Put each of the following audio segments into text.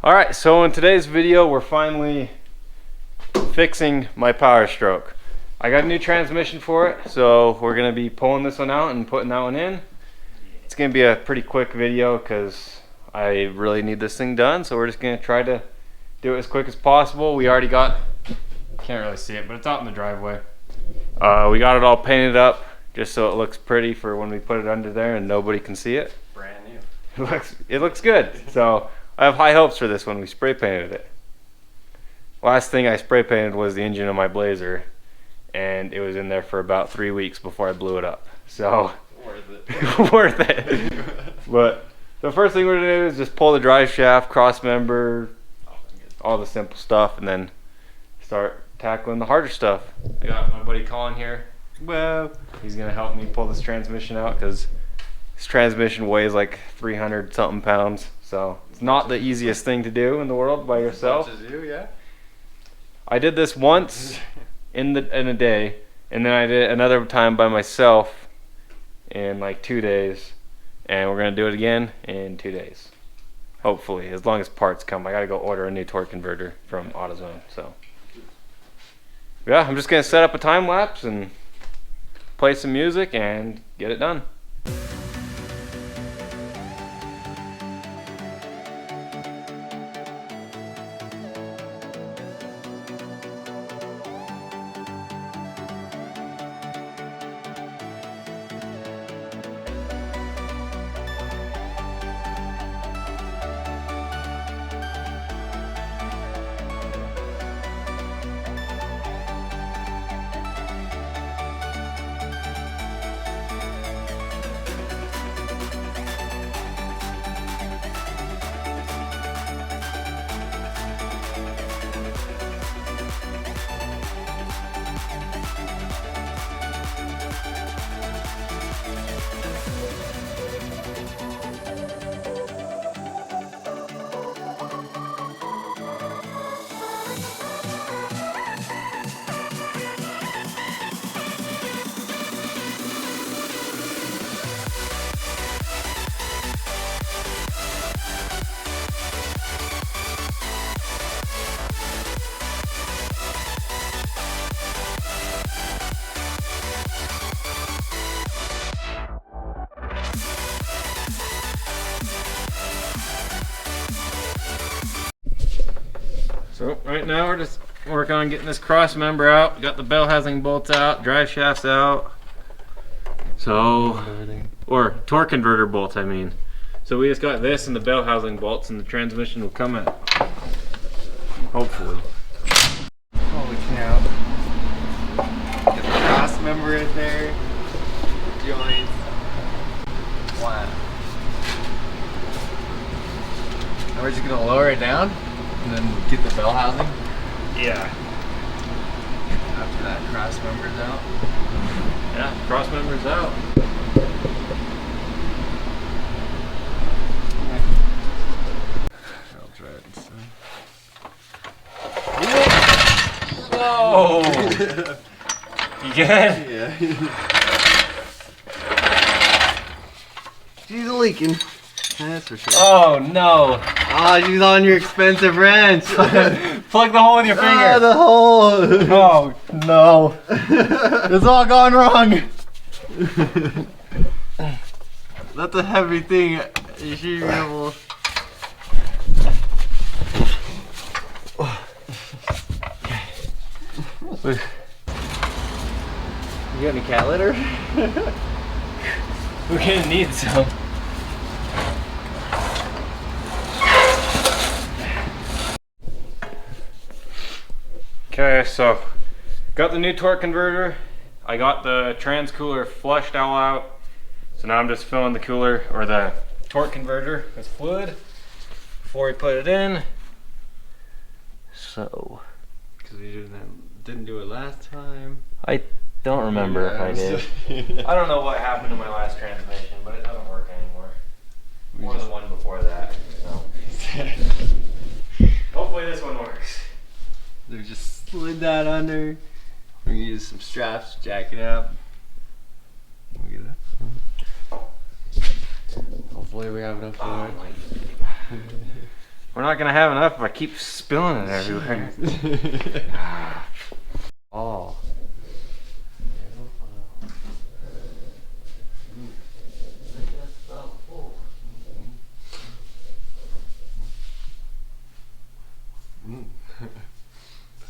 Alright, so in today's video we're finally fixing my powerstroke. I got a new transmission for it, so we're going to be pulling this one out and putting that one in. It's going to be a pretty quick video because I really need this thing done, so we're just going to try to do it as quick as possible. We already got, can't really see it, but it's out in the driveway. We got it all painted up just so it looks pretty for when we put it under there and nobody can see it. Brand new. It looks good. So I have high hopes for this when we spray painted it. Last thing I spray painted was the engine of my Blazer, and it was in there for about 3 weeks before I blew it up. So Worth it. worth it. But the first thing we're gonna do is just pull the drive shaft, cross member, all the simple stuff, and then start tackling the harder stuff. I got my buddy Colin here. Well, he's gonna help me pull this transmission out because this transmission weighs like 300 something pounds. So it's not the easiest thing to do in the world by yourself. As much as you, yeah. I did this once in a day, and then I did it another time by myself in like 2 days, and we're gonna do it again in 2 days. Hopefully, as long as parts come. I gotta go order a new torque converter from AutoZone. So yeah, I'm just gonna set up a time lapse and play some music and get it done. So right now we're just working on getting this cross member out. We got the bell housing bolts out, drive shafts out. So, or torque converter bolts, I mean. So we just got this and the bell housing bolts, and the transmission will come in. Hopefully. Holy cow. Get the cross member in there. Joints. Wow. Now we're just gonna lower it down and then get the bell housing. Yeah. After that cross member's out. Yeah, cross member's out. I'll try it instead. Whoa! You good? Yeah. She's leaking. That's for sure. Oh no! Oh, she's on your expensive wrench. Plug the hole with your finger. Ah, the hole. Oh no! It's all gone wrong. That's a heavy thing. You should be able. You got any cat litter? We're gonna need some. Okay, so got the new torque converter. I got the trans cooler flushed all out. So now I'm just filling the cooler or the torque converter with fluid before we put it in. So, Because we didn't do it last time. I don't remember if I did. I don't know what happened to my last transmission, but it doesn't work anymore. Or the one before that. So. Hopefully this one works. We just slid that under. We can use some straps to jack it up. Look at that. Hopefully we have enough for it. We're not gonna have enough if I keep spilling it everywhere. Oh.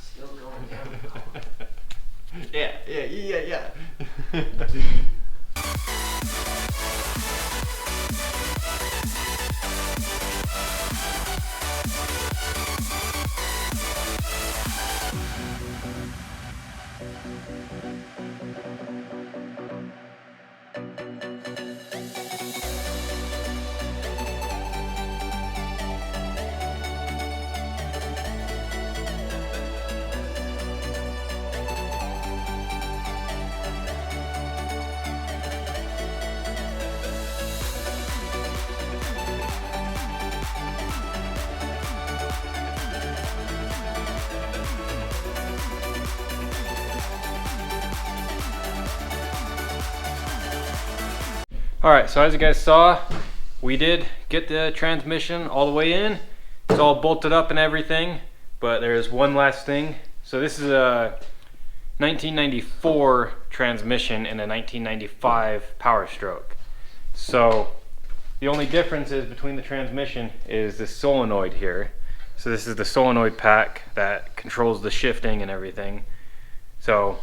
Still going down. Yeah. Alright, so as you guys saw, we did get the transmission all the way in. It's all bolted up and everything, but there's one last thing. So this is a 1994 transmission and a 1995 Power Stroke. So the only difference is between the transmission is the solenoid here. So this is the solenoid pack that controls the shifting and everything. So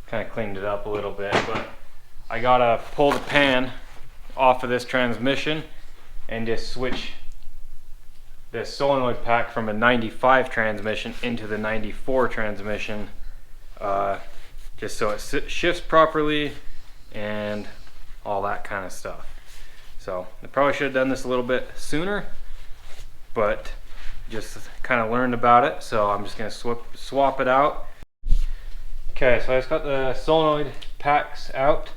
kind of cleaned it up a little bit, but I gotta pull the pan off of this transmission and just switch this solenoid pack from a 95 transmission into the 94 transmission, just so it shifts properly and all that kind of stuff. So I probably should have done this a little bit sooner, but just kind of learned about it, so I'm just gonna swap it out. Okay, so I just got the solenoid packs out.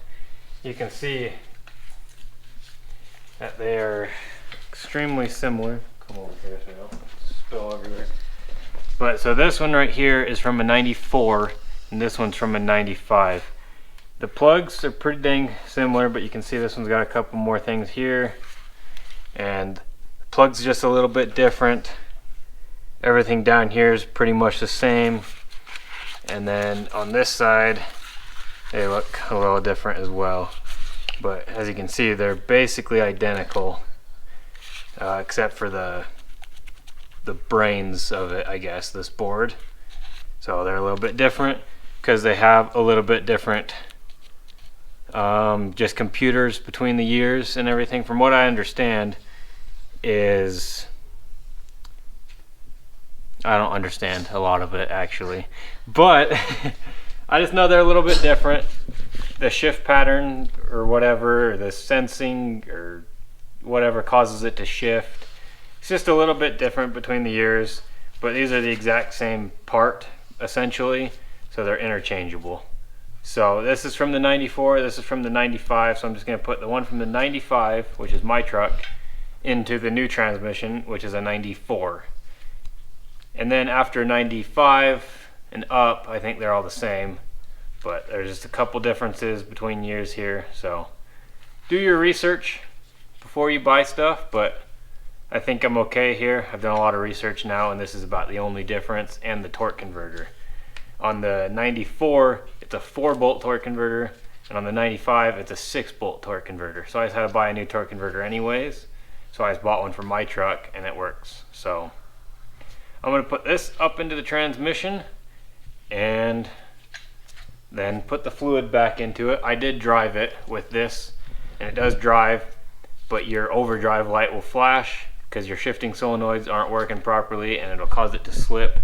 You can see that they are extremely similar. Come over here so I don't spill everywhere. But so this one right here is from a 94 and this one's from a 95. The plugs are pretty dang similar, but you can see this one's got a couple more things here, and the plug's just a little bit different. Everything down here is pretty much the same, and then on this side they look a little different as well, but as you can see they're basically identical, except for the brains of it, I guess, this board. So they're a little bit different because they have a little bit different just computers between the years and everything. From what I understand is, I don't understand a lot of it actually, but I just know they're a little bit different. The shift pattern or whatever, or the sensing or whatever causes it to shift, it's just a little bit different between the years, but these are the exact same part essentially, so they're interchangeable. So this is from the 94, this is from the 95, so I'm just going to put the one from the 95, which is my truck, into the new transmission, which is a 94. And then after 95 and up, I think they're all the same, but there's just a couple differences between years here. So do your research before you buy stuff, but I think I'm okay here. I've done a lot of research now, and this is about the only difference, and the torque converter. On the 94, it's a 4-bolt torque converter, and on the 95, it's a 6-bolt torque converter. So I just had to buy a new torque converter anyways, so I just bought one for my truck, and it works. So I'm going to put this up into the transmission and then put the fluid back into it. I did drive it with this, and it does drive, but your overdrive light will flash because your shifting solenoids aren't working properly, and it'll cause it to slip,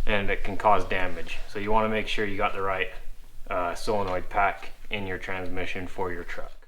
and it can cause damage. So you want to make sure you got the right solenoid pack in your transmission for your truck.